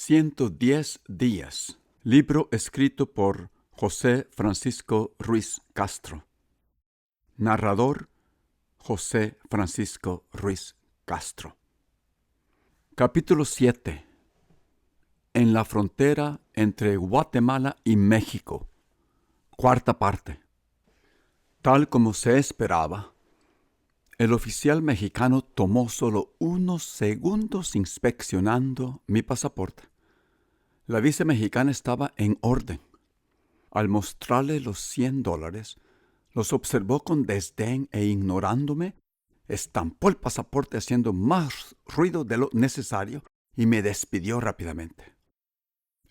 110 días. Libro escrito por José Francisco Ruiz Castro. Narrador José Francisco Ruiz Castro. Capítulo 7. En la frontera entre Guatemala y México. Cuarta parte. Tal como se esperaba, el oficial mexicano tomó solo unos segundos inspeccionando mi pasaporte. La visa mexicana estaba en orden. Al mostrarle los $100, los observó con desdén e ignorándome, estampó el pasaporte haciendo más ruido de lo necesario y me despidió rápidamente.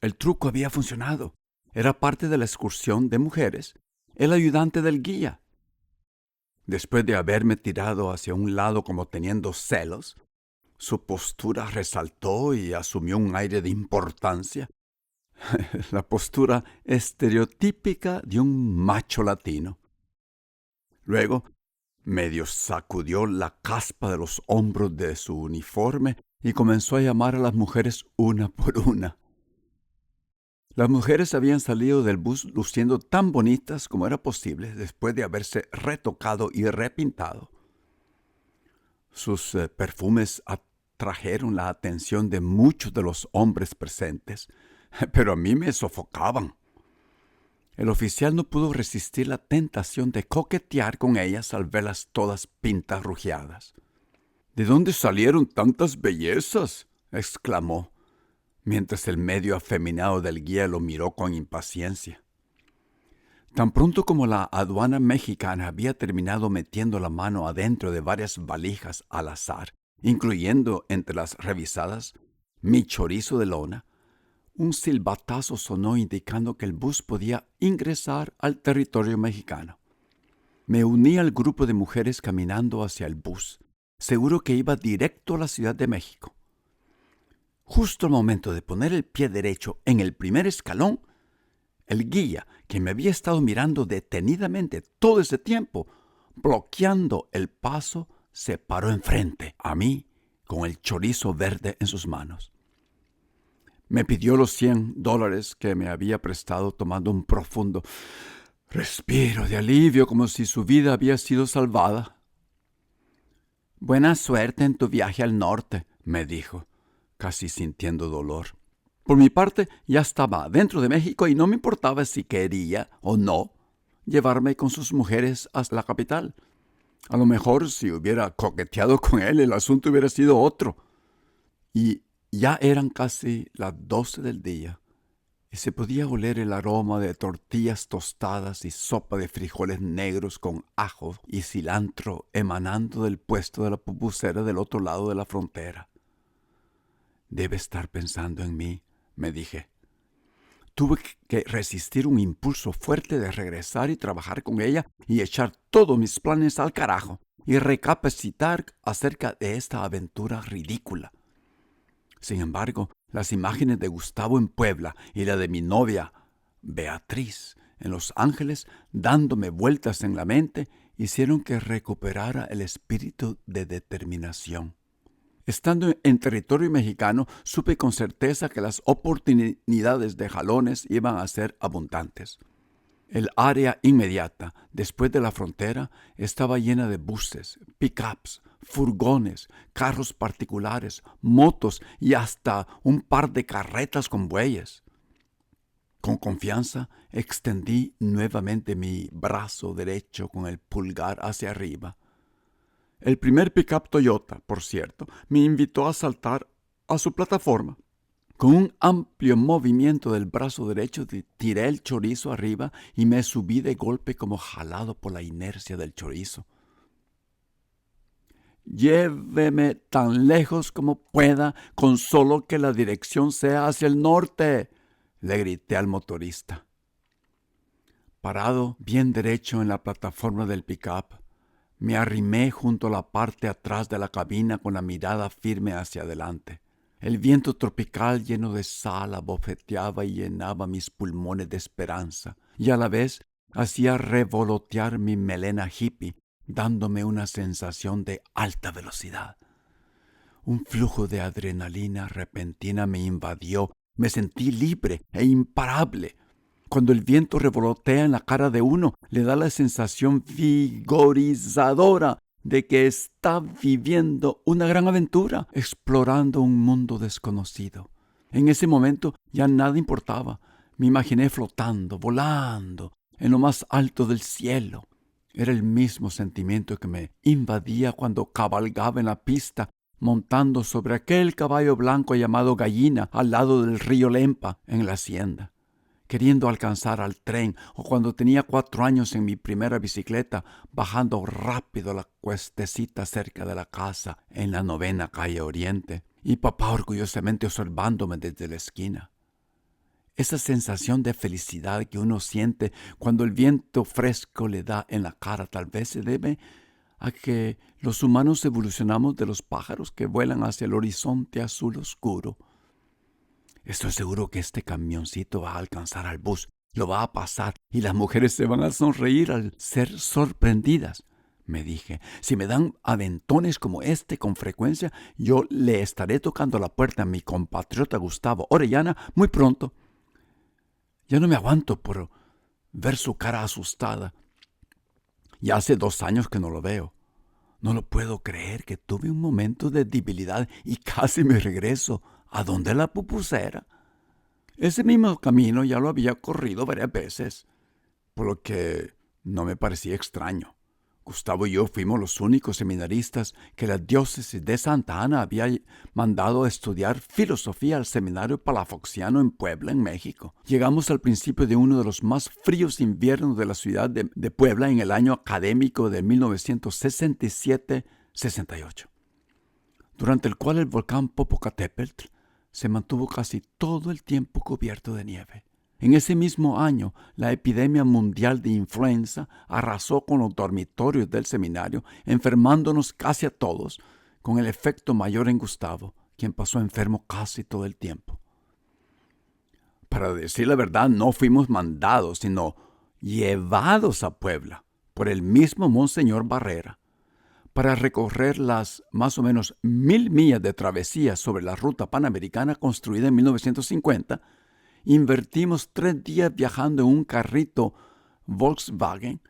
El truco había funcionado. Era parte de la excursión de mujeres, el ayudante del guía. Después de haberme tirado hacia un lado como teniendo celos, su postura resaltó y asumió un aire de importancia. La postura estereotípica de un macho latino. Luego, medio sacudió la caspa de los hombros de su uniforme y comenzó a llamar a las mujeres una por una. Las mujeres habían salido del bus luciendo tan bonitas como era posible después de haberse retocado y repintado. Sus perfumes atrajeron la atención de muchos de los hombres presentes, pero a mí me sofocaban. El oficial no pudo resistir la tentación de coquetear con ellas al verlas todas pintarrujeadas. ¿De dónde salieron tantas bellezas?, exclamó, mientras el medio afeminado del guía lo miró con impaciencia. Tan pronto como la aduana mexicana había terminado metiendo la mano adentro de varias valijas al azar, incluyendo entre las revisadas mi chorizo de lona, un silbatazo sonó indicando que el bus podía ingresar al territorio mexicano. Me uní al grupo de mujeres caminando hacia el bus, seguro que iba directo a la Ciudad de México. Justo al momento de poner el pie derecho en el primer escalón, el guía, que me había estado mirando detenidamente todo ese tiempo, bloqueando el paso, se paró enfrente a mí con el chorizo verde en sus manos. Me pidió los $100 que me había prestado tomando un profundo respiro de alivio como si su vida había sido salvada. «Buena suerte en tu viaje al norte», me dijo, casi sintiendo dolor. Por mi parte, ya estaba dentro de México y no me importaba si quería o no llevarme con sus mujeres hasta la capital. A lo mejor si hubiera coqueteado con él, el asunto hubiera sido otro. Y ya eran casi las 12 del día y se podía oler el aroma de tortillas tostadas y sopa de frijoles negros con ajo y cilantro emanando del puesto de la pupusera del otro lado de la frontera. Debe estar pensando en mí, me dije. Tuve que resistir un impulso fuerte de regresar y trabajar con ella y echar todos mis planes al carajo y recapacitar acerca de esta aventura ridícula. Sin embargo, las imágenes de Gustavo en Puebla y la de mi novia, Beatriz, en Los Ángeles, dándome vueltas en la mente, hicieron que recuperara el espíritu de determinación. Estando en territorio mexicano, supe con certeza que las oportunidades de jalones iban a ser abundantes. El área inmediata, después de la frontera, estaba llena de buses, pick-ups, furgones, carros particulares, motos y hasta un par de carretas con bueyes. Con confianza, extendí nuevamente mi brazo derecho con el pulgar hacia arriba. El primer pick-up Toyota, por cierto, me invitó a saltar a su plataforma. Con un amplio movimiento del brazo derecho tiré el chorizo arriba y me subí de golpe como jalado por la inercia del chorizo. «Lléveme tan lejos como pueda, con solo que la dirección sea hacia el norte», le grité al motorista. Parado bien derecho en la plataforma del pick-up, me arrimé junto a la parte atrás de la cabina con la mirada firme hacia adelante. El viento tropical lleno de sal abofeteaba y llenaba mis pulmones de esperanza, y a la vez hacía revolotear mi melena hippie, dándome una sensación de alta velocidad. Un flujo de adrenalina repentina me invadió Me sentí libre e imparable. Cuando el viento revolotea en la cara de uno, le da la sensación vigorizadora de que está viviendo una gran aventura, explorando un mundo desconocido. En ese momento ya nada importaba. Me imaginé flotando, volando, en lo más alto del cielo. Era el mismo sentimiento que me invadía cuando cabalgaba en la pista, montando sobre aquel caballo blanco llamado Gallina al lado del río Lempa en la hacienda, queriendo alcanzar al tren, o cuando tenía 4 años en mi primera bicicleta, bajando rápido la cuestecita cerca de la casa en la 9ª calle Oriente, y papá orgullosamente observándome desde la esquina. Esa sensación de felicidad que uno siente cuando el viento fresco le da en la cara tal vez se debe a que los humanos evolucionamos de los pájaros que vuelan hacia el horizonte azul oscuro. Estoy seguro que este camioncito va a alcanzar al bus, lo va a pasar y las mujeres se van a sonreír al ser sorprendidas. Me dije, si me dan aventones como este con frecuencia, yo le estaré tocando la puerta a mi compatriota Gustavo Orellana muy pronto. Ya no me aguanto por ver su cara asustada. Ya hace 2 años que no lo veo. No lo puedo creer que tuve un momento de debilidad y casi me regreso a donde la pupusera. Ese mismo camino ya lo había corrido varias veces, por lo que no me parecía extraño. Gustavo y yo fuimos los únicos seminaristas que la diócesis de Santa Ana había mandado a estudiar filosofía al seminario palafoxiano en Puebla, en México. Llegamos al principio de uno de los más fríos inviernos de la ciudad de Puebla en el año académico de 1967-68, durante el cual el volcán Popocatépetl se mantuvo casi todo el tiempo cubierto de nieve. En ese mismo año, la epidemia mundial de influenza arrasó con los dormitorios del seminario, enfermándonos casi a todos, con el efecto mayor en Gustavo, quien pasó enfermo casi todo el tiempo. Para decir la verdad, no fuimos mandados, sino llevados a Puebla por el mismo Monseñor Barrera, para recorrer las más o menos 1000 millas de travesía sobre la ruta panamericana construida en 1950. Invertimos 3 días viajando en un carrito Volkswagen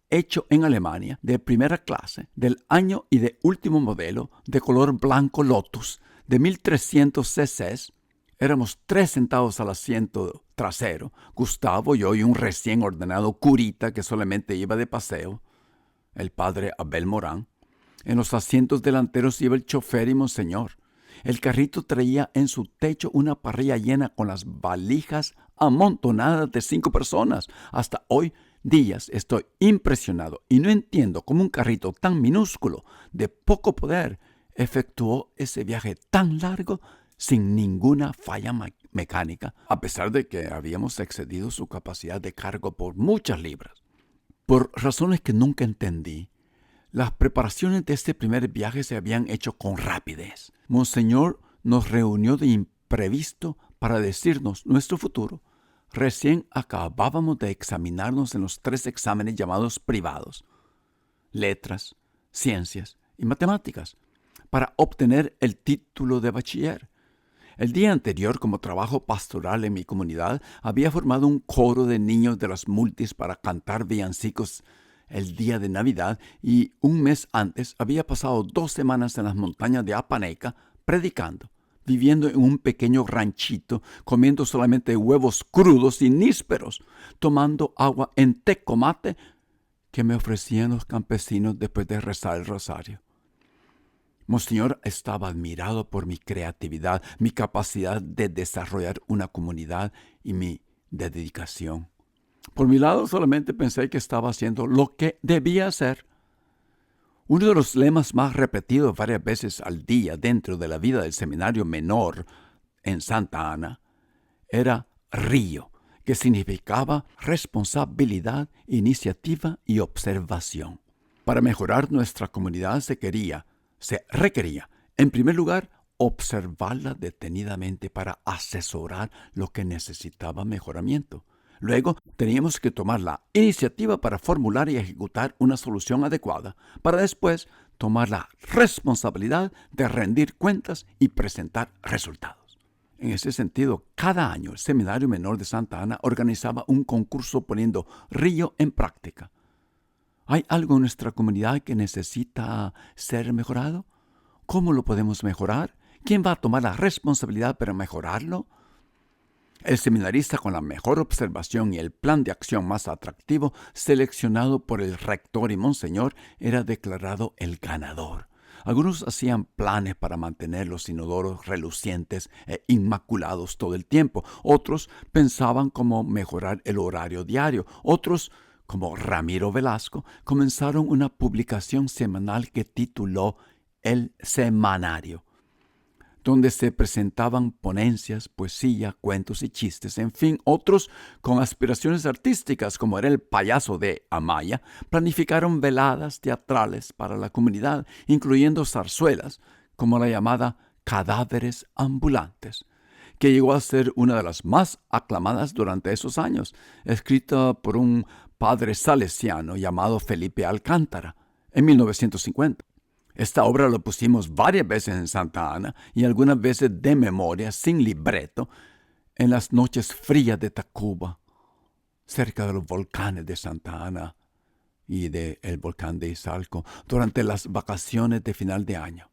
hecho en Alemania, de primera clase, del año y de último modelo, de color blanco Lotus, de 1300 cc. Éramos 3 sentados al asiento trasero, Gustavo, yo y un recién ordenado curita que solamente iba de paseo, el padre Abel Morán. En los asientos delanteros iba el chofer y Monseñor. El carrito traía en su techo una parrilla llena con las valijas amontonadas de 5 personas. Hasta hoy días estoy impresionado y no entiendo cómo un carrito tan minúsculo, de poco poder, efectuó ese viaje tan largo sin ninguna falla mecánica, a pesar de que habíamos excedido su capacidad de cargo por muchas libras. Por razones que nunca entendí, las preparaciones de este primer viaje se habían hecho con rapidez. Monseñor nos reunió de imprevisto para decirnos nuestro futuro. Recién acabábamos de examinarnos en los 3 exámenes llamados privados, letras, ciencias y matemáticas, para obtener el título de bachiller. El día anterior, como trabajo pastoral en mi comunidad, había formado un coro de niños de las multis para cantar villancicos el día de Navidad, y un mes antes había pasado 2 semanas en las montañas de Apaneca predicando, viviendo en un pequeño ranchito, comiendo solamente huevos crudos y nísperos, tomando agua en tecomate que me ofrecían los campesinos después de rezar el rosario. Monseñor estaba admirado por mi creatividad, mi capacidad de desarrollar una comunidad y mi dedicación. Por mi lado, solamente pensé que estaba haciendo lo que debía hacer. Uno de los lemas más repetidos varias veces al día dentro de la vida del seminario menor en Santa Ana era RIO, que significaba responsabilidad, iniciativa y observación. Para mejorar nuestra comunidad se requería, en primer lugar, observarla detenidamente para asesorar lo que necesitaba mejoramiento. Luego, teníamos que tomar la iniciativa para formular y ejecutar una solución adecuada, para después tomar la responsabilidad de rendir cuentas y presentar resultados. En ese sentido, cada año el Seminario Menor de Santa Ana organizaba un concurso poniendo Río en práctica. ¿Hay algo en nuestra comunidad que necesita ser mejorado? ¿Cómo lo podemos mejorar? ¿Quién va a tomar la responsabilidad para mejorarlo? El seminarista con la mejor observación y el plan de acción más atractivo, seleccionado por el rector y monseñor, era declarado el ganador. Algunos hacían planes para mantener los inodoros relucientes e inmaculados todo el tiempo. Otros pensaban cómo mejorar el horario diario. Otros, como Ramiro Velasco, comenzaron una publicación semanal que tituló El Semanario, donde se presentaban ponencias, poesía, cuentos y chistes. En fin, otros con aspiraciones artísticas, como era el payaso de Amaya, planificaron veladas teatrales para la comunidad, incluyendo zarzuelas, como la llamada Cadáveres Ambulantes, que llegó a ser una de las más aclamadas durante esos años, escrita por un padre salesiano llamado Felipe Alcántara en 1950. Esta obra la pusimos varias veces en Santa Ana y algunas veces de memoria, sin libreto, en las noches frías de Tacuba, cerca de los volcanes de Santa Ana y del volcán de Izalco, durante las vacaciones de final de año.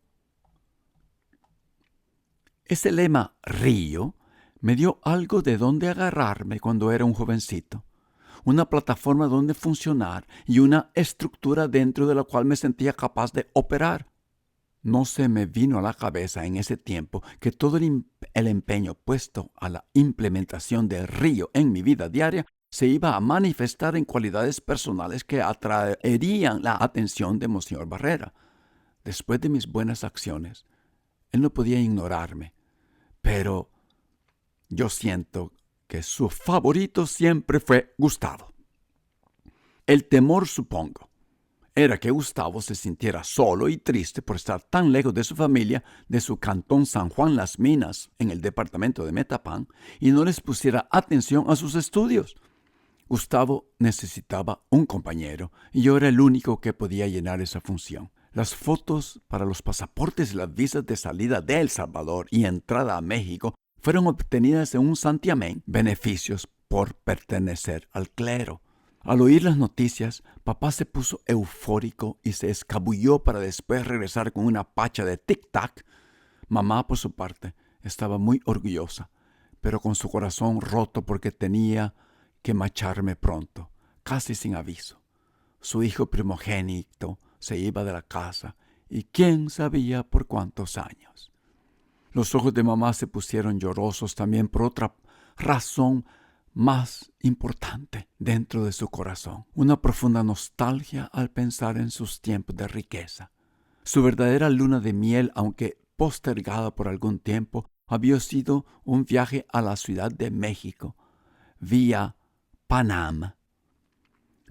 Ese lema Río me dio algo de donde agarrarme cuando era un jovencito. Una plataforma donde funcionar y una estructura dentro de la cual me sentía capaz de operar. No se me vino a la cabeza en ese tiempo que todo el empeño puesto a la implementación del río en mi vida diaria se iba a manifestar en cualidades personales que atraerían la atención de Monseñor Barrera. Después de mis buenas acciones, él no podía ignorarme, pero yo siento que su favorito siempre fue Gustavo. El temor, supongo, era que Gustavo se sintiera solo y triste por estar tan lejos de su familia, de su cantón San Juan Las Minas, en el departamento de Metapán, y no les pusiera atención a sus estudios. Gustavo necesitaba un compañero, y yo era el único que podía llenar esa función. Las fotos para los pasaportes y las visas de salida de El Salvador y entrada a México fueron obtenidas en un santiamén, beneficios por pertenecer al clero. Al oír las noticias, papá se puso eufórico y se escabulló para después regresar con una pacha de tic-tac. Mamá, por su parte, estaba muy orgullosa, pero con su corazón roto porque tenía que marcharme pronto, casi sin aviso. Su hijo primogénito se iba de la casa y quién sabía por cuántos años. Los ojos de mamá se pusieron llorosos también por otra razón más importante dentro de su corazón, una profunda nostalgia al pensar en sus tiempos de riqueza. Su verdadera luna de miel, aunque postergada por algún tiempo, había sido un viaje a la Ciudad de México, vía Panamá.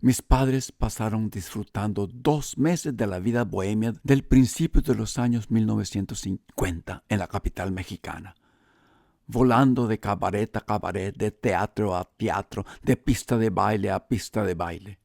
Mis padres pasaron disfrutando 2 meses de la vida bohemia del principio de los años 1950 en la capital mexicana, volando de cabaret a cabaret, de teatro a teatro, de pista de baile a pista de baile.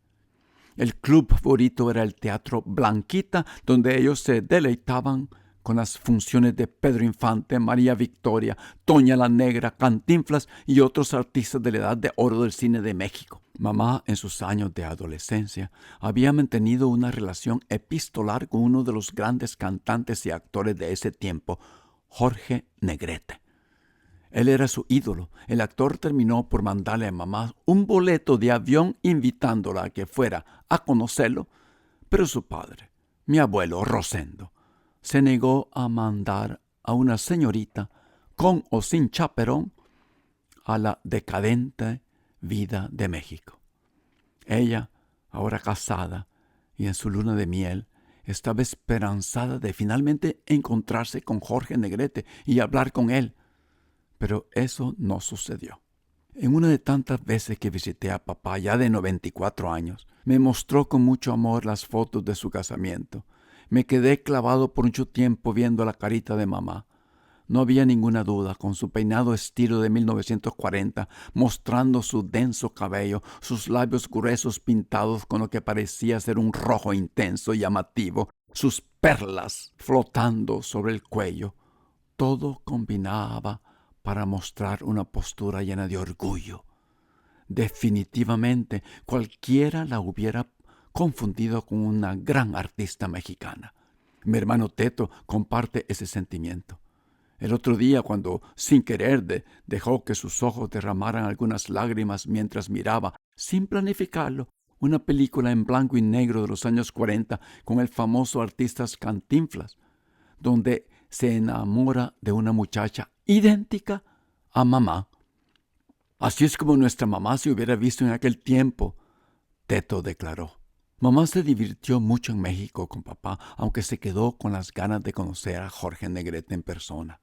El club favorito era el Teatro Blanquita, donde ellos se deleitaban con las funciones de Pedro Infante, María Victoria, Toña la Negra, Cantinflas y otros artistas de la edad de oro del cine de México. Mamá, en sus años de adolescencia, había mantenido una relación epistolar con uno de los grandes cantantes y actores de ese tiempo, Jorge Negrete. Él era su ídolo. El actor terminó por mandarle a mamá un boleto de avión invitándola a que fuera a conocerlo, pero su padre, mi abuelo Rosendo, se negó a mandar a una señorita, con o sin chaperón, a la decadente vida de México. Ella, ahora casada y en su luna de miel, estaba esperanzada de finalmente encontrarse con Jorge Negrete y hablar con él. Pero eso no sucedió. En una de tantas veces que visité a papá, ya de 94 años, me mostró con mucho amor las fotos de su casamiento. Me quedé clavado por mucho tiempo viendo la carita de mamá. No había ninguna duda, con su peinado estilo de 1940, mostrando su denso cabello, sus labios gruesos pintados con lo que parecía ser un rojo intenso y llamativo, sus perlas flotando sobre el cuello. Todo combinaba para mostrar una postura llena de orgullo. Definitivamente cualquiera la hubiera confundido con una gran artista mexicana. Mi hermano Teto comparte ese sentimiento. El otro día, cuando sin querer dejó que sus ojos derramaran algunas lágrimas mientras miraba, sin planificarlo, una película en blanco y negro de los años 40 con el famoso artista Cantinflas, donde se enamora de una muchacha idéntica a mamá. Así es como nuestra mamá se hubiera visto en aquel tiempo, Teto declaró. Mamá se divirtió mucho en México con papá, aunque se quedó con las ganas de conocer a Jorge Negrete en persona.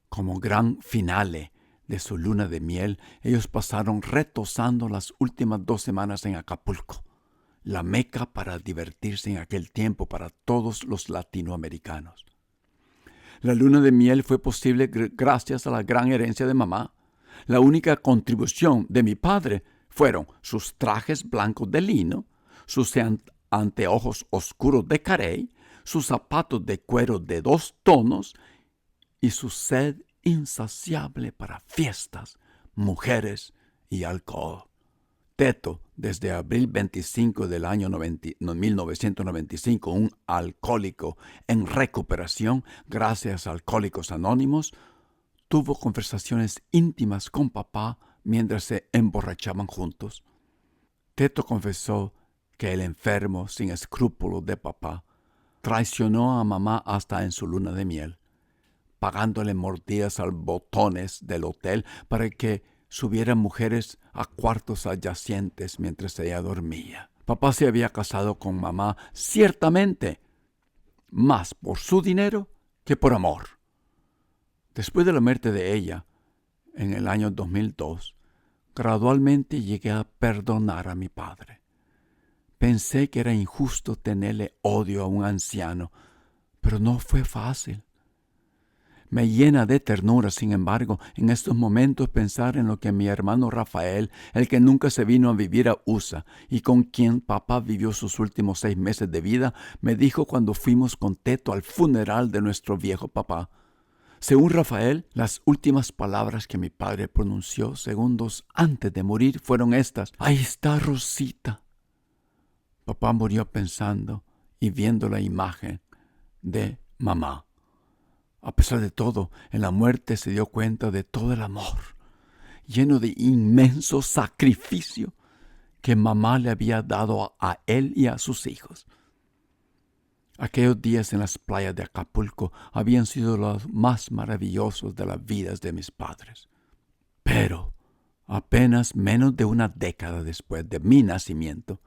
Como gran finale de su luna de miel, ellos pasaron retozando las últimas 2 semanas en Acapulco, la meca para divertirse en aquel tiempo para todos los latinoamericanos. La luna de miel fue posible gracias a la gran herencia de mamá. La única contribución de mi padre fueron sus trajes blancos de lino, sus anteojos oscuros de carey, sus zapatos de cuero de 2 tonos y su sed insaciable para fiestas, mujeres y alcohol. Teto, desde abril 25 del año 1995, un alcohólico en recuperación gracias a Alcohólicos Anónimos, tuvo conversaciones íntimas con papá mientras se emborrachaban juntos. Teto confesó que el enfermo sin escrúpulos de papá traicionó a mamá hasta en su luna de miel, pagándole mordidas a botones del hotel para que subieran mujeres a cuartos adyacentes mientras ella dormía. Papá se había casado con mamá ciertamente más por su dinero que por amor. Después de la muerte de ella, en el año 2002, gradualmente llegué a perdonar a mi padre. Pensé que era injusto tenerle odio a un anciano, pero no fue fácil. Me llena de ternura, sin embargo, en estos momentos pensar en lo que mi hermano Rafael, el que nunca se vino a vivir a USA y con quien papá vivió sus últimos 6 meses de vida, me dijo cuando fuimos con Teto al funeral de nuestro viejo papá. Según Rafael, las últimas palabras que mi padre pronunció segundos antes de morir fueron estas: «Ahí está Rosita». Papá murió pensando y viendo la imagen de mamá. A pesar de todo, en la muerte se dio cuenta de todo el amor, lleno de inmenso sacrificio, que mamá le había dado a él y a sus hijos. Aquellos días en las playas de Acapulco habían sido los más maravillosos de las vidas de mis padres. Pero, apenas menos de una década después de mi nacimiento,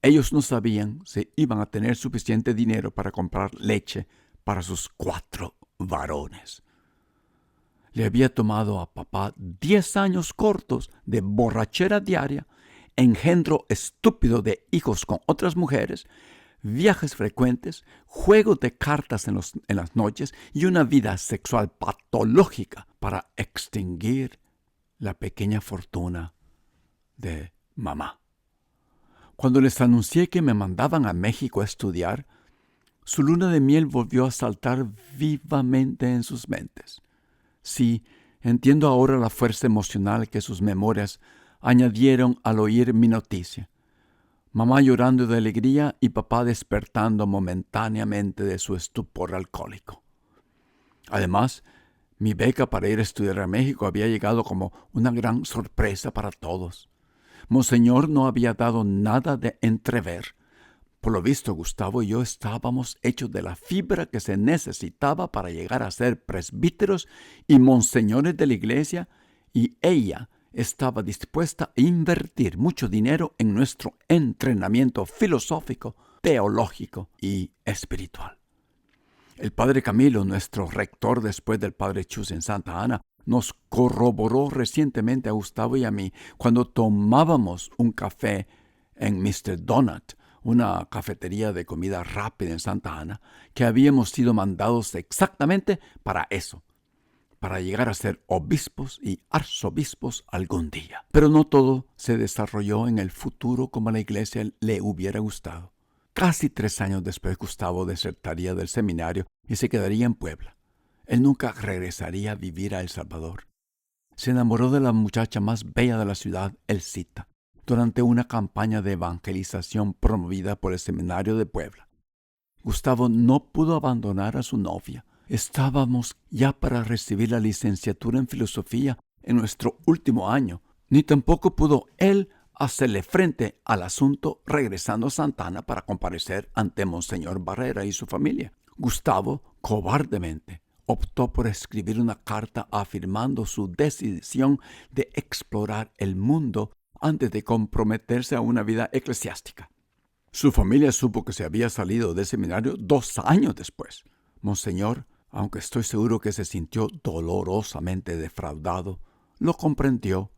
ellos no sabían si iban a tener suficiente dinero para comprar leche para sus 4 varones. Le había tomado a papá 10 años cortos de borrachera diaria, engendro estúpido de hijos con otras mujeres, viajes frecuentes, juegos de cartas en las noches y una vida sexual patológica para extinguir la pequeña fortuna de mamá. Cuando les anuncié que me mandaban a México a estudiar, su luna de miel volvió a saltar vivamente en sus mentes. Sí, entiendo ahora la fuerza emocional que sus memorias añadieron al oír mi noticia. Mamá llorando de alegría y papá despertando momentáneamente de su estupor alcohólico. Además, mi beca para ir a estudiar a México había llegado como una gran sorpresa para todos. Monseñor no había dado nada de entrever. Por lo visto, Gustavo y yo estábamos hechos de la fibra que se necesitaba para llegar a ser presbíteros y monseñores de la iglesia, y ella estaba dispuesta a invertir mucho dinero en nuestro entrenamiento filosófico, teológico y espiritual. El padre Camilo, nuestro rector después del padre Chus en Santa Ana, nos corroboró recientemente a Gustavo y a mí cuando tomábamos un café en Mr. Donut, una cafetería de comida rápida en Santa Ana, que habíamos sido mandados exactamente para eso, para llegar a ser obispos y arzobispos algún día. Pero no todo se desarrolló en el futuro como a la iglesia le hubiera gustado. Casi 3 años después, Gustavo desertaría del seminario y se quedaría en Puebla. Él nunca regresaría a vivir a El Salvador. Se enamoró de la muchacha más bella de la ciudad, Elcita, durante una campaña de evangelización promovida por el Seminario de Puebla. Gustavo no pudo abandonar a su novia. Estábamos ya para recibir la licenciatura en filosofía en nuestro último año, ni tampoco pudo él hacerle frente al asunto regresando a Santa Ana para comparecer ante Monseñor Barrera y su familia. Gustavo, cobardemente, optó por escribir una carta afirmando su decisión de explorar el mundo antes de comprometerse a una vida eclesiástica. Su familia supo que se había salido del seminario 2 años después. Monseñor, aunque estoy seguro que se sintió dolorosamente defraudado, lo comprendió.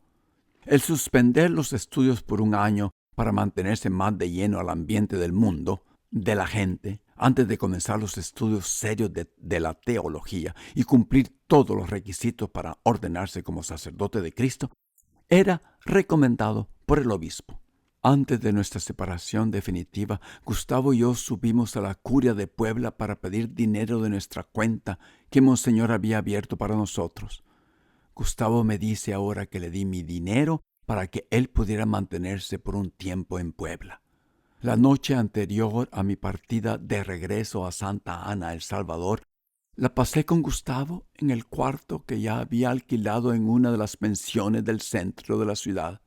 El suspender los estudios por 1 año para mantenerse más de lleno al ambiente del mundo, de la gente, antes de comenzar los estudios serios de la teología y cumplir todos los requisitos para ordenarse como sacerdote de Cristo, era recomendado por el obispo. Antes de nuestra separación definitiva, Gustavo y yo subimos a la curia de Puebla para pedir dinero de nuestra cuenta que Monseñor había abierto para nosotros. Gustavo me dice ahora que le di mi dinero para que él pudiera mantenerse por un tiempo en Puebla. La noche anterior a mi partida de regreso a Santa Ana, El Salvador, la pasé con Gustavo en el cuarto que ya había alquilado en una de las pensiones del centro de la ciudad.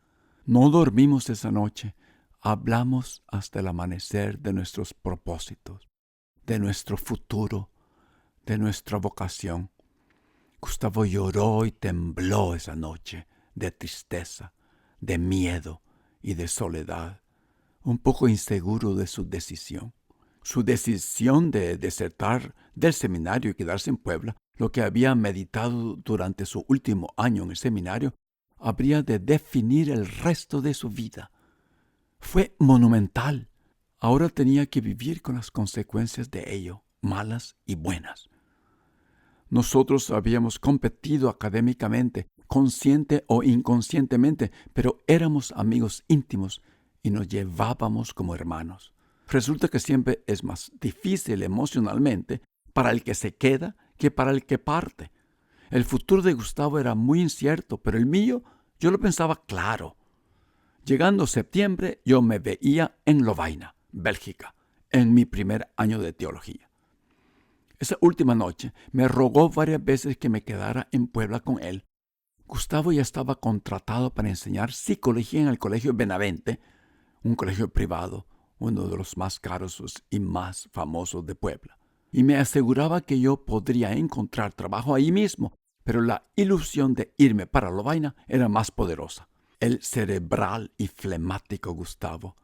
No dormimos esa noche. Hablamos hasta el amanecer de nuestros propósitos, de nuestro futuro, de nuestra vocación. Gustavo lloró y tembló esa noche de tristeza, de miedo y de soledad, un poco inseguro de su decisión. Su decisión de desertar del seminario y quedarse en Puebla, lo que había meditado durante su último año en el seminario, habría de definir el resto de su vida. Fue monumental. Ahora tenía que vivir con las consecuencias de ello, malas y buenas. Nosotros habíamos competido académicamente, consciente o inconscientemente, pero éramos amigos íntimos y nos llevábamos como hermanos. Resulta que siempre es más difícil emocionalmente para el que se queda que para el que parte. El futuro de Gustavo era muy incierto, pero el mío yo lo pensaba claro. Llegando septiembre, yo me veía en Lovaina, Bélgica, en mi primer año de teología. Esa última noche me rogó varias veces que me quedara en Puebla con él. Gustavo ya estaba contratado para enseñar psicología en el Colegio Benavente, un colegio privado, uno de los más caros y más famosos de Puebla. Y me aseguraba que yo podría encontrar trabajo ahí mismo, pero la ilusión de irme para Lovaina era más poderosa. El cerebral y flemático Gustavo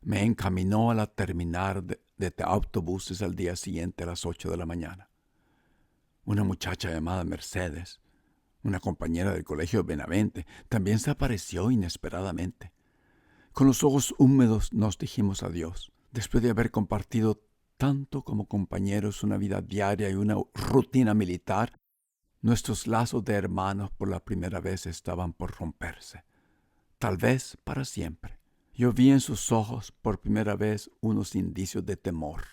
me encaminó a la terminal de autobuses al día siguiente a las 8 de la mañana. Una muchacha llamada Mercedes, una compañera del colegio Benavente, también se apareció inesperadamente. Con los ojos húmedos nos dijimos adiós, después de haber compartido tanto como compañeros una vida diaria y una rutina militar. Nuestros lazos de hermanos por la primera vez estaban por romperse, tal vez para siempre. Yo vi en sus ojos por primera vez unos indicios de temor.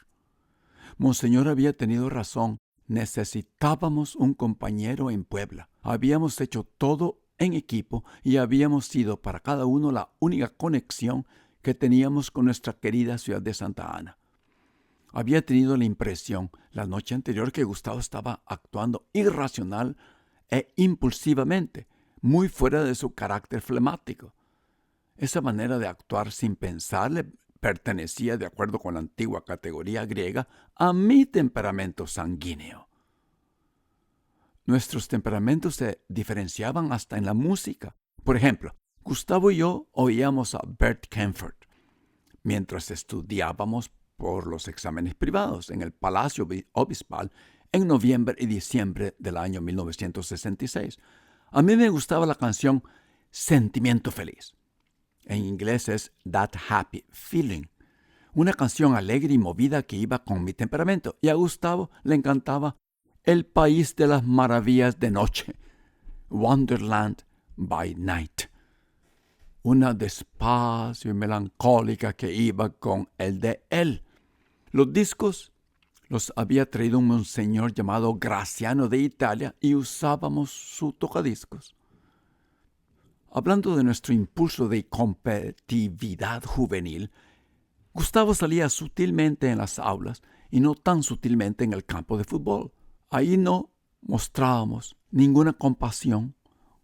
Monseñor había tenido razón. Necesitábamos un compañero en Puebla. Habíamos hecho todo en equipo y habíamos sido para cada uno la única conexión que teníamos con nuestra querida ciudad de Santa Ana. Había tenido la impresión la noche anterior que Gustavo estaba actuando irracional e impulsivamente, muy fuera de su carácter flemático. Esa manera de actuar sin pensar le pertenecía, de acuerdo con la antigua categoría griega, a mi temperamento sanguíneo. Nuestros temperamentos se diferenciaban hasta en la música. Por ejemplo, Gustavo y yo oíamos a Bert Kaempfert mientras estudiábamos por los exámenes privados en el Palacio Obispal en noviembre y diciembre del año 1966. A mí me gustaba la canción Sentimiento Feliz. En inglés es That Happy Feeling. Una canción alegre y movida que iba con mi temperamento. Y a Gustavo le encantaba El País de las Maravillas de Noche, Wonderland by Night. Una despacio y melancólica que iba con el de él. Los discos Los había traído un monseñor llamado Graciano de Italia y usábamos su tocadiscos. Hablando de nuestro impulso de competitividad juvenil, Gustavo salía sutilmente en las aulas y no tan sutilmente en el campo de fútbol. Ahí no mostrábamos ninguna compasión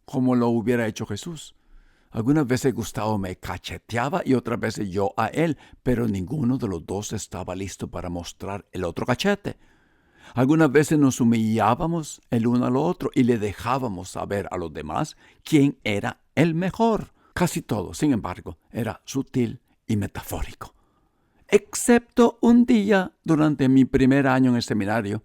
como lo hubiera hecho Jesús. Algunas veces Gustavo me cacheteaba y otras veces yo a él, pero ninguno de los dos estaba listo para mostrar el otro cachete. Algunas veces nos humillábamos el uno al otro y le dejábamos saber a los demás quién era el mejor. Casi todo, sin embargo, era sutil y metafórico. Excepto un día durante mi primer año en el seminario,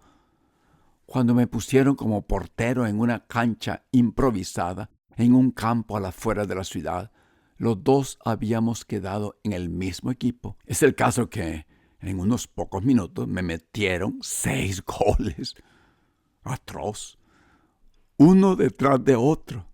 cuando me pusieron como portero en una cancha improvisada en un campo a las afueras de la ciudad. Los dos habíamos quedado en el mismo equipo. Es el caso que en unos pocos minutos me metieron 6 goles. Atroz. Uno detrás de otro.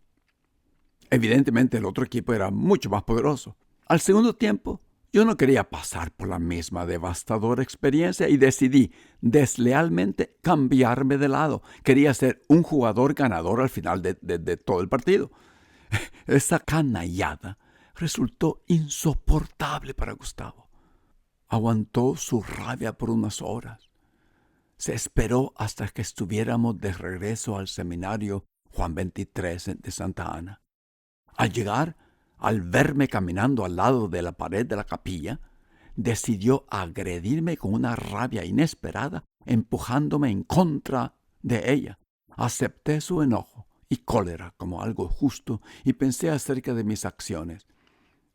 Evidentemente el otro equipo era mucho más poderoso. Al segundo tiempo, yo no quería pasar por la misma devastadora experiencia y decidí deslealmente cambiarme de lado. Quería ser un jugador ganador al final de todo el partido. Esa canallada resultó insoportable para Gustavo. Aguantó su rabia por unas horas. Se esperó hasta que estuviéramos de regreso al seminario Juan 23 de Santa Ana. Al llegar, al verme caminando al lado de la pared de la capilla, decidió agredirme con una rabia inesperada, empujándome en contra de ella. Acepté su enojo y cólera como algo justo y pensé acerca de mis acciones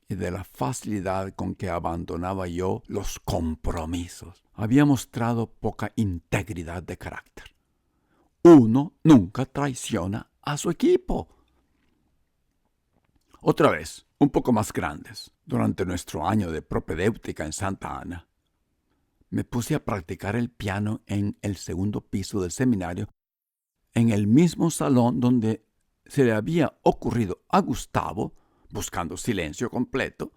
y de la facilidad con que abandonaba yo los compromisos. Había mostrado poca integridad de carácter. Uno nunca traiciona a su equipo. Otra vez, un poco más grandes, durante nuestro año de propedéutica en Santa Ana, me puse a practicar el piano en el segundo piso del seminario, en el mismo salón donde se le había ocurrido a Gustavo, buscando silencio completo,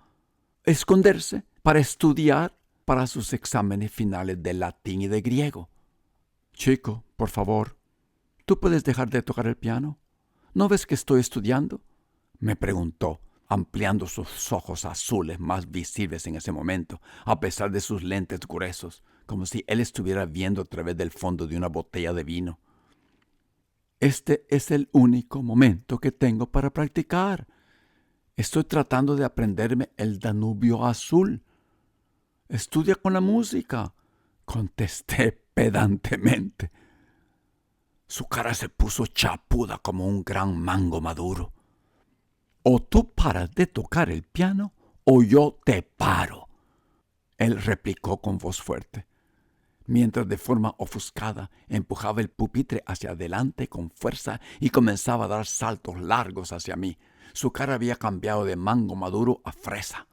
esconderse para estudiar para sus exámenes finales de latín y de griego. «Chico, por favor, ¿tú puedes dejar de tocar el piano? ¿No ves que estoy estudiando?», me preguntó, ampliando sus ojos azules más visibles en ese momento, a pesar de sus lentes gruesos, como si él estuviera viendo a través del fondo de una botella de vino. «Este es el único momento que tengo para practicar. Estoy tratando de aprenderme el Danubio Azul». «Estudia con la música», contesté pedantemente. Su cara se puso chapuda como un gran mango maduro. «O tú paras de tocar el piano o yo te paro», él replicó con voz fuerte, mientras de forma ofuscada empujaba el pupitre hacia adelante con fuerza y comenzaba a dar saltos largos hacia mí. Su cara había cambiado de mango maduro a fresa.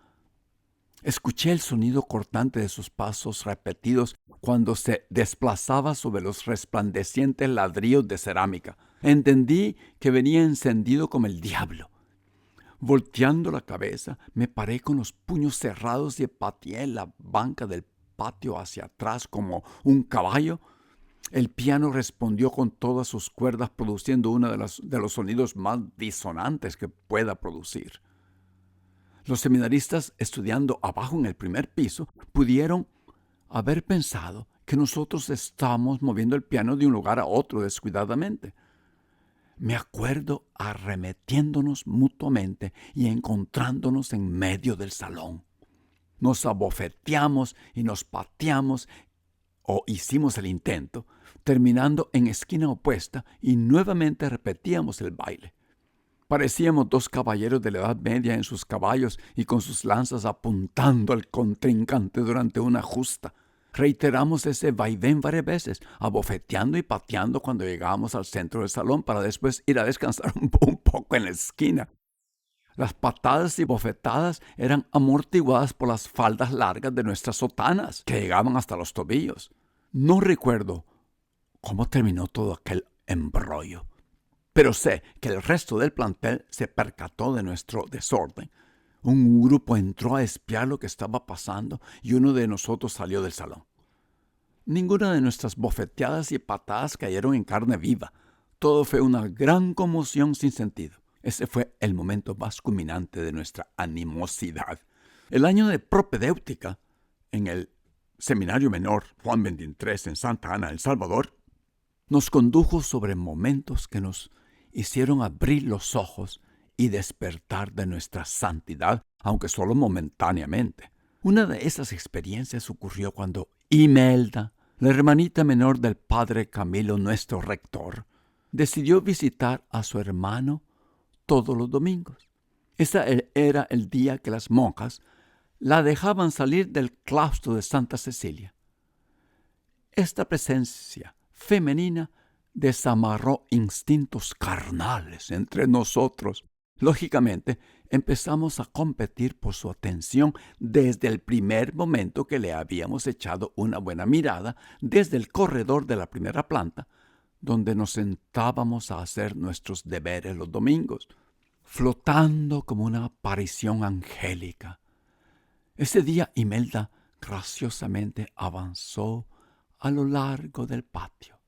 Escuché el sonido cortante de sus pasos repetidos cuando se desplazaba sobre los resplandecientes ladrillos de cerámica. Entendí que venía encendido como el diablo. Volteando la cabeza, me paré con los puños cerrados y pateé la banca del patio hacia atrás como un caballo. El piano respondió con todas sus cuerdas, produciendo uno de los sonidos más disonantes que pueda producir. Los seminaristas estudiando abajo en el primer piso pudieron haber pensado que nosotros estábamos moviendo el piano de un lugar a otro descuidadamente. Me acuerdo arremetiéndonos mutuamente y encontrándonos en medio del salón. Nos abofeteamos y nos pateamos, o hicimos el intento, terminando en esquina opuesta y nuevamente repetíamos el baile. Parecíamos 2 caballeros de la Edad Media en sus caballos y con sus lanzas apuntando al contrincante durante una justa. Reiteramos ese vaivén varias veces, abofeteando y pateando cuando llegábamos al centro del salón para después ir a descansar un poco en la esquina. Las patadas y bofetadas eran amortiguadas por las faldas largas de nuestras sotanas, que llegaban hasta los tobillos. No recuerdo cómo terminó todo aquel embrollo, pero sé que el resto del plantel se percató de nuestro desorden. Un grupo entró a espiar lo que estaba pasando y uno de nosotros salió del salón. Ninguna de nuestras bofeteadas y patadas cayeron en carne viva. Todo fue una gran conmoción sin sentido. Ese fue el momento más culminante de nuestra animosidad. El año de propedéutica en el Seminario Menor Juan 23 en Santa Ana, El Salvador, nos condujo sobre momentos que nos hicieron abrir los ojos y despertar de nuestra santidad, aunque solo momentáneamente. Una de esas experiencias ocurrió cuando Imelda, la hermanita menor del padre Camilo, nuestro rector, decidió visitar a su hermano todos los domingos. Ese era el día que las monjas la dejaban salir del claustro de Santa Cecilia. Esta presencia femenina desamarró instintos carnales entre nosotros. Lógicamente, empezamos a competir por su atención desde el primer momento que le habíamos echado una buena mirada desde el corredor de la primera planta, donde nos sentábamos a hacer nuestros deberes los domingos, flotando como una aparición angélica. Ese día Imelda graciosamente avanzó a lo largo del patio,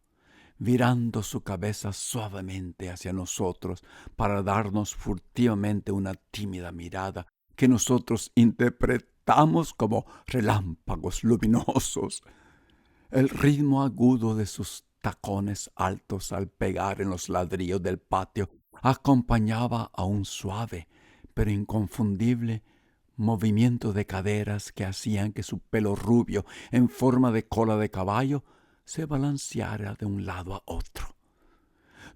virando su cabeza suavemente hacia nosotros para darnos furtivamente una tímida mirada que nosotros interpretamos como relámpagos luminosos. El ritmo agudo de sus tacones altos al pegar en los ladrillos del patio acompañaba a un suave pero inconfundible movimiento de caderas que hacían que su pelo rubio en forma de cola de caballo se balanceara de un lado a otro.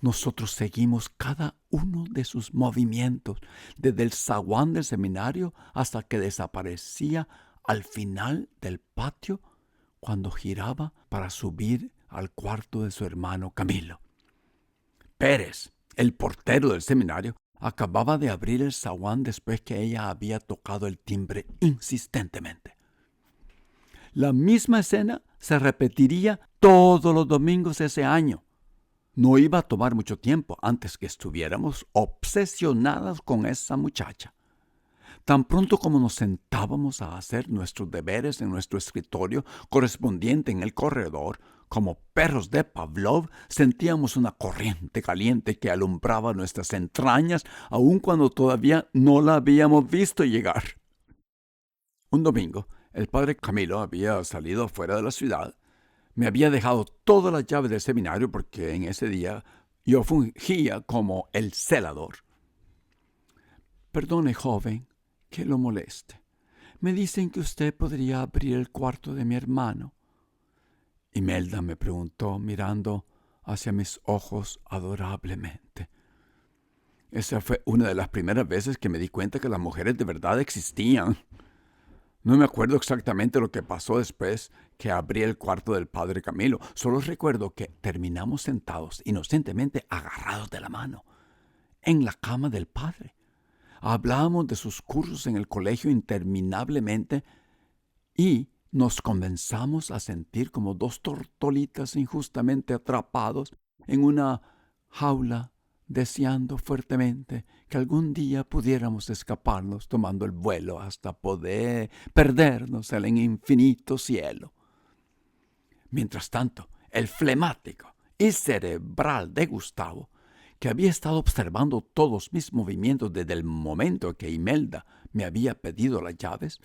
Nosotros seguimos cada uno de sus movimientos, desde el zaguán del seminario hasta que desaparecía al final del patio cuando giraba para subir al cuarto de su hermano Camilo. Pérez, el portero del seminario, acababa de abrir el zaguán después que ella había tocado el timbre insistentemente. La misma escena se repetiría todos los domingos ese año. No iba a tomar mucho tiempo antes que estuviéramos obsesionadas con esa muchacha. Tan pronto como nos sentábamos a hacer nuestros deberes en nuestro escritorio correspondiente en el corredor, como perros de Pavlov, sentíamos una corriente caliente que alumbraba nuestras entrañas, aun cuando todavía no la habíamos visto llegar. Un domingo, el padre Camilo había salido fuera de la ciudad. Me había dejado todas las llaves del seminario porque en ese día yo fungía como el celador. Perdone, joven, que lo moleste. Me dicen que usted podría abrir el cuarto de mi hermano. Imelda me preguntó mirando hacia mis ojos adorablemente. Esa fue una de las primeras veces que me di cuenta que las mujeres de verdad existían. No me acuerdo exactamente lo que pasó después que abrí el cuarto del padre Camilo. Solo recuerdo que terminamos sentados inocentemente agarrados de la mano en la cama del padre. Hablábamos de sus cursos en el colegio interminablemente y nos comenzamos a sentir como dos tortolitas injustamente atrapados en una jaula, deseando fuertemente que algún día pudiéramos escaparnos tomando el vuelo hasta poder perdernos en el infinito cielo. Mientras tanto, el flemático y cerebral de Gustavo, que había estado observando todos mis movimientos desde el momento que Imelda me había pedido las llaves,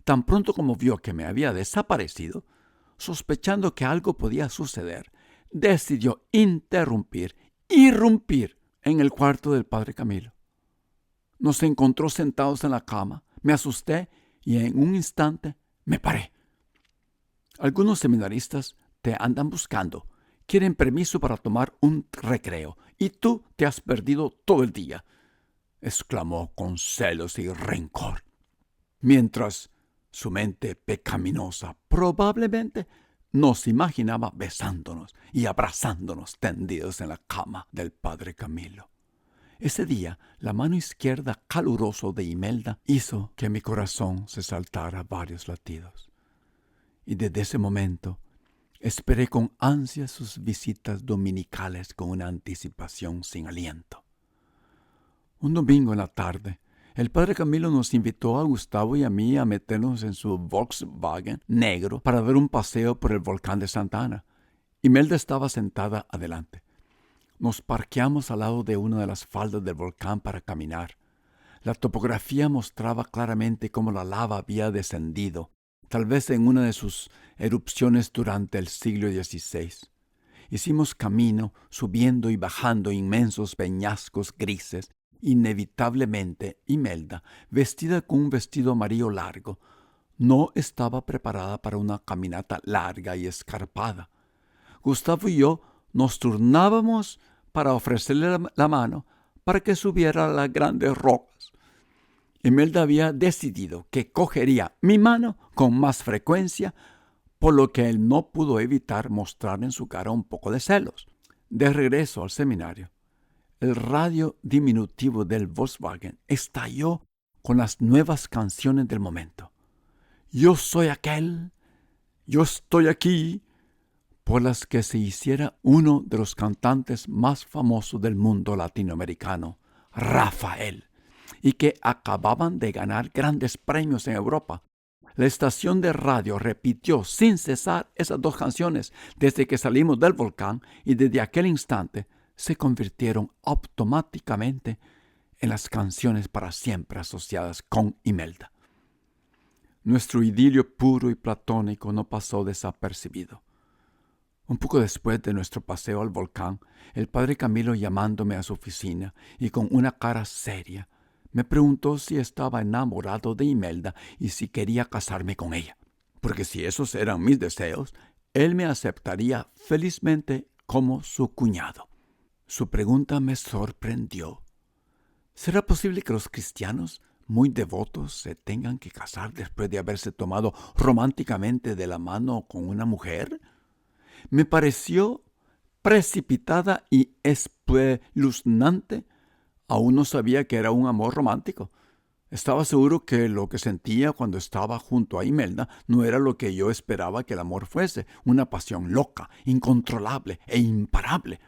tan pronto como vio que me había desaparecido, sospechando que algo podía suceder, decidió irrumpir en el cuarto del padre Camilo. Nos encontró sentados en la cama, me asusté y en un instante me paré. Algunos seminaristas te andan buscando, quieren permiso para tomar un recreo, y tú te has perdido todo el día, exclamó con celos y rencor, mientras su mente pecaminosa probablemente nos imaginaba besándonos y abrazándonos tendidos en la cama del padre Camilo. Ese día, la mano izquierda calurosa de Imelda hizo que mi corazón se saltara varios latidos. Y desde ese momento, esperé con ansia sus visitas dominicales con una anticipación sin aliento. Un domingo en la tarde, El padre Camilo nos invitó a Gustavo y a mí a meternos en su Volkswagen negro para dar un paseo por el volcán de Santa Ana. Imelda estaba sentada adelante. Nos parqueamos al lado de una de las faldas del volcán para caminar. La topografía mostraba claramente cómo la lava había descendido, tal vez en una de sus erupciones durante el siglo XVI. Hicimos camino, subiendo y bajando inmensos peñascos grises. Inevitablemente, Imelda, vestida con un vestido amarillo largo, no estaba preparada para una caminata larga y escarpada. Gustavo y yo nos turnábamos para ofrecerle la mano para que subiera las grandes rocas. Imelda había decidido que cogería mi mano con más frecuencia, por lo que él no pudo evitar mostrar en su cara un poco de celos. De regreso al seminario, el radio diminutivo del Volkswagen estalló con las nuevas canciones del momento. Yo soy aquel, yo estoy aquí, por las que se hiciera uno de los cantantes más famosos del mundo latinoamericano, Rafael, y que acababan de ganar grandes premios en Europa. La estación de radio repitió sin cesar esas dos canciones desde que salimos del volcán y desde aquel instante se convirtieron automáticamente en las canciones para siempre asociadas con Imelda. Nuestro idilio puro y platónico no pasó desapercibido. Un poco después de nuestro paseo al volcán, el padre Camilo, llamándome a su oficina y con una cara seria, me preguntó si estaba enamorado de Imelda y si quería casarme con ella, porque si esos eran mis deseos, él me aceptaría felizmente como su cuñado. Su pregunta me sorprendió. ¿Será posible que los cristianos muy devotos se tengan que casar después de haberse tomado románticamente de la mano con una mujer? Me pareció precipitada y espeluznante. Aún no sabía que era un amor romántico. Estaba seguro que lo que sentía cuando estaba junto a Imelda no era lo que yo esperaba que el amor fuese, una pasión loca, incontrolable e imparable.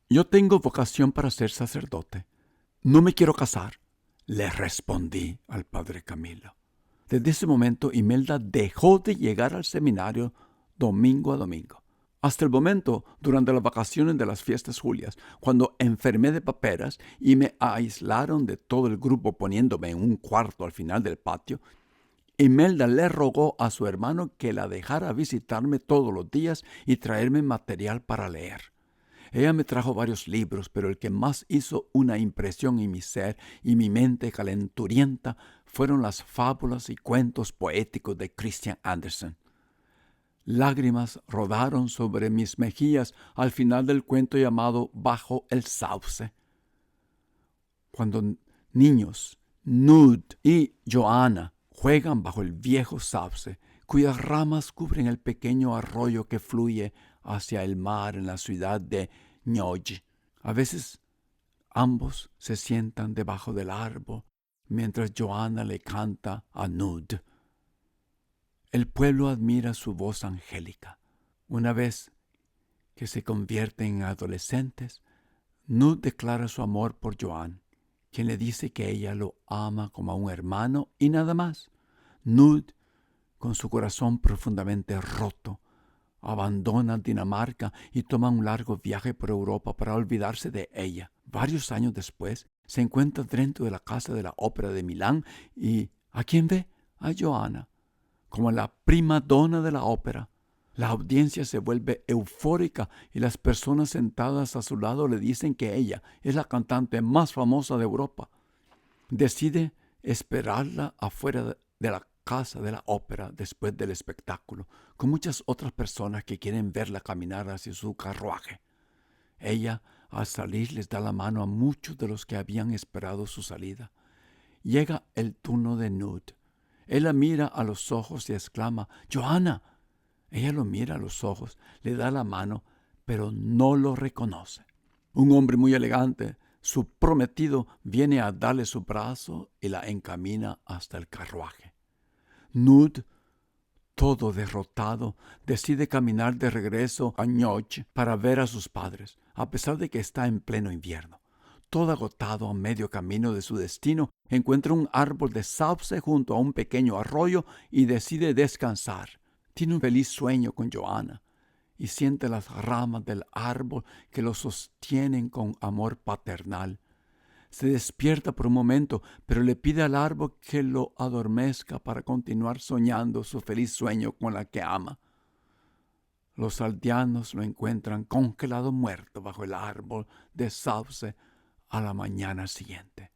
Yo tengo vocación para ser sacerdote. No me quiero casar, le respondí al padre Camilo. Desde ese momento, Imelda dejó de llegar al seminario domingo a domingo. Hasta el momento, durante las vacaciones de las fiestas julias, cuando enfermé de paperas y me aislaron de todo el grupo poniéndome en un cuarto al final del patio, Imelda le rogó a su hermano que la dejara visitarme todos los días y traerme material para leer. Ella me trajo varios libros, pero el que más hizo una impresión en mi ser y mi mente calenturienta fueron las fábulas y cuentos poéticos de Christian Andersen. Lágrimas rodaron sobre mis mejillas al final del cuento llamado Bajo el Sauce. Cuando niños, Nud y Johanna juegan bajo el viejo sauce, cuyas ramas cubren el pequeño arroyo que fluye hacia el mar en la ciudad de Ñoj. A veces ambos se sientan debajo del árbol mientras Johanna le canta a Nud. El pueblo admira su voz angélica. Una vez que se convierten en adolescentes, Nud declara su amor por Johan, quien le dice que ella lo ama como a un hermano y nada más. Nud, con su corazón profundamente roto, abandona Dinamarca y toma un largo viaje por Europa para olvidarse de ella. Varios años después, se encuentra dentro de la Casa de la Ópera de Milán y ¿a quién ve? A Johanna, como la prima donna de la ópera. La audiencia se vuelve eufórica y las personas sentadas a su lado le dicen que ella es la cantante más famosa de Europa. Decide esperarla afuera de la casa de la ópera después del espectáculo, con muchas otras personas que quieren verla caminar hacia su carruaje. Ella, al salir, les da la mano a muchos de los que habían esperado su salida. Llega el turno de Nud. Él la mira a los ojos y exclama, «¡Johanna!». Ella lo mira a los ojos, le da la mano, pero no lo reconoce. Un hombre muy elegante, su prometido, viene a darle su brazo y la encamina hasta el carruaje. Nud, todo derrotado, decide caminar de regreso a Ñoj para ver a sus padres, a pesar de que está en pleno invierno. Todo agotado a medio camino de su destino, encuentra un árbol de sauce junto a un pequeño arroyo y decide descansar. Tiene un feliz sueño con Joanna y siente las ramas del árbol que lo sostienen con amor paternal. Se despierta por un momento, pero le pide al árbol que lo adormezca para continuar soñando su feliz sueño con la que ama. Los aldeanos lo encuentran congelado muerto bajo el árbol de sauce a la mañana siguiente.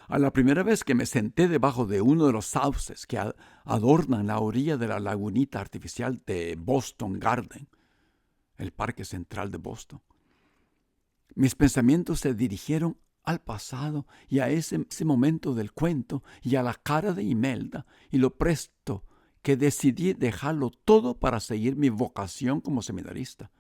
A la primera vez que me senté debajo de uno de los sauces que adornan la orilla de la lagunita artificial de Boston Garden, el parque central de Boston, mis pensamientos se dirigieron al pasado y a ese momento del cuento y a la cara de Imelda y lo presto que decidí dejarlo todo para seguir mi vocación como seminarista.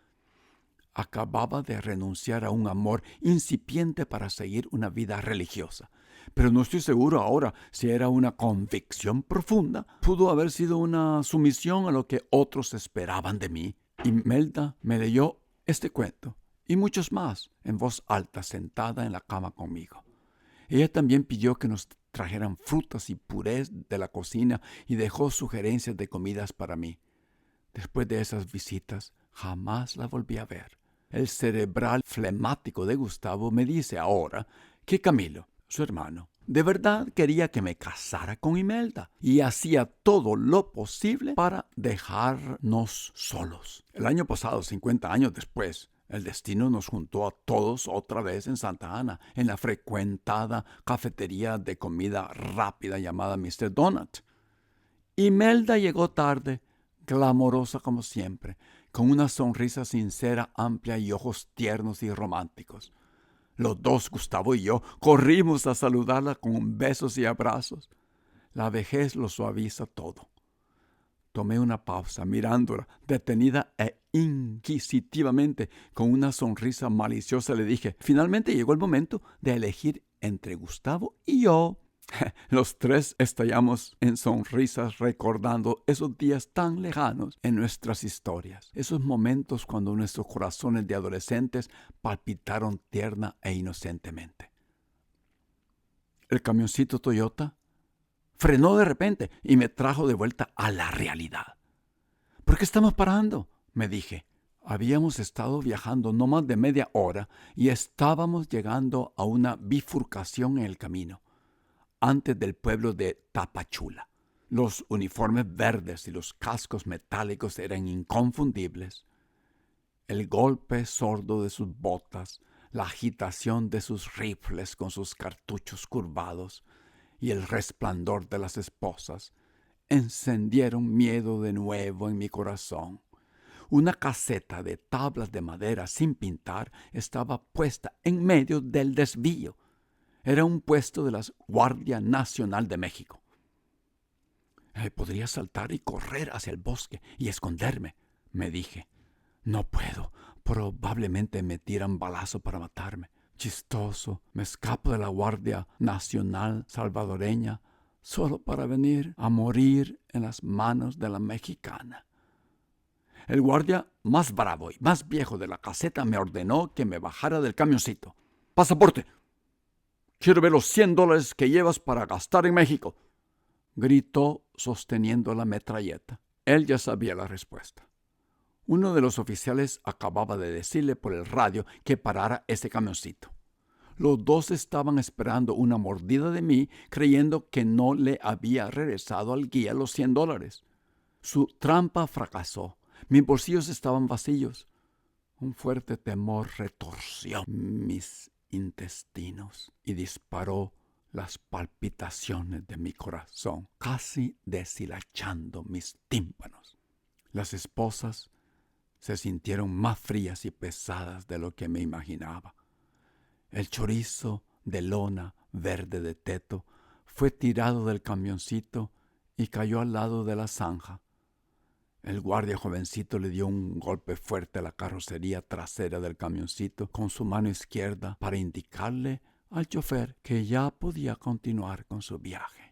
Acababa de renunciar a un amor incipiente para seguir una vida religiosa. Pero no estoy seguro ahora si era una convicción profunda. Pudo haber sido una sumisión a lo que otros esperaban de mí. Imelda me leyó este cuento y muchos más en voz alta sentada en la cama conmigo. Ella también pidió que nos trajeran frutas y purés de la cocina y dejó sugerencias de comidas para mí. Después de esas visitas, jamás la volví a ver. El cerebral flemático de Gustavo me dice ahora que Camilo, su hermano, de verdad quería que me casara con Imelda y hacía todo lo posible para dejarnos solos. El año pasado, 50 años después, el destino nos juntó a todos otra vez en Santa Ana, en la frecuentada cafetería de comida rápida llamada Mr. Donut. Imelda llegó tarde, clamorosa como siempre, con una sonrisa sincera, amplia y ojos tiernos y románticos. Los dos, Gustavo y yo, corrimos a saludarla con besos y abrazos. La vejez lo suaviza todo. Tomé una pausa mirándola, detenida e inquisitivamente, con una sonrisa maliciosa le dije, finalmente llegó el momento de elegir entre Gustavo y yo. Los tres estallamos en sonrisas recordando esos días tan lejanos en nuestras historias, esos momentos cuando nuestros corazones de adolescentes palpitaron tierna e inocentemente. El camioncito Toyota frenó de repente y me trajo de vuelta a la realidad. ¿Por qué estamos parando?, me dije. Habíamos estado viajando no más de media hora y estábamos llegando a una bifurcación en el camino, antes del pueblo de Tapachula. Los uniformes verdes y los cascos metálicos eran inconfundibles. El golpe sordo de sus botas, la agitación de sus rifles con sus cartuchos curvados y el resplandor de las esposas encendieron miedo de nuevo en mi corazón. Una caseta de tablas de madera sin pintar estaba puesta en medio del desvío. Era un puesto de la Guardia Nacional de México. Podría saltar y correr hacia el bosque y esconderme, me dije. No puedo. Probablemente me tiran balazo para matarme. Chistoso. Me escapo de la Guardia Nacional salvadoreña solo para venir a morir en las manos de la mexicana. El guardia más bravo y más viejo de la caseta me ordenó que me bajara del camioncito. ¡Pasaporte! Quiero ver los $100 que llevas para gastar en México, gritó sosteniendo la metralleta. Él ya sabía la respuesta. Uno de los oficiales acababa de decirle por el radio que parara ese camioncito. Los dos estaban esperando una mordida de mí, creyendo que no le había regresado al guía los $100. Su trampa fracasó. Mis bolsillos estaban vacíos. Un fuerte temor retorció mis intestinos y disparó las palpitaciones de mi corazón, casi deshilachando mis tímpanos. Las esposas se sintieron más frías y pesadas de lo que me imaginaba. El chorizo de lona verde de teto fue tirado del camioncito y cayó al lado de la zanja. El guardia jovencito le dio un golpe fuerte a la carrocería trasera del camioncito con su mano izquierda para indicarle al chofer que ya podía continuar con su viaje.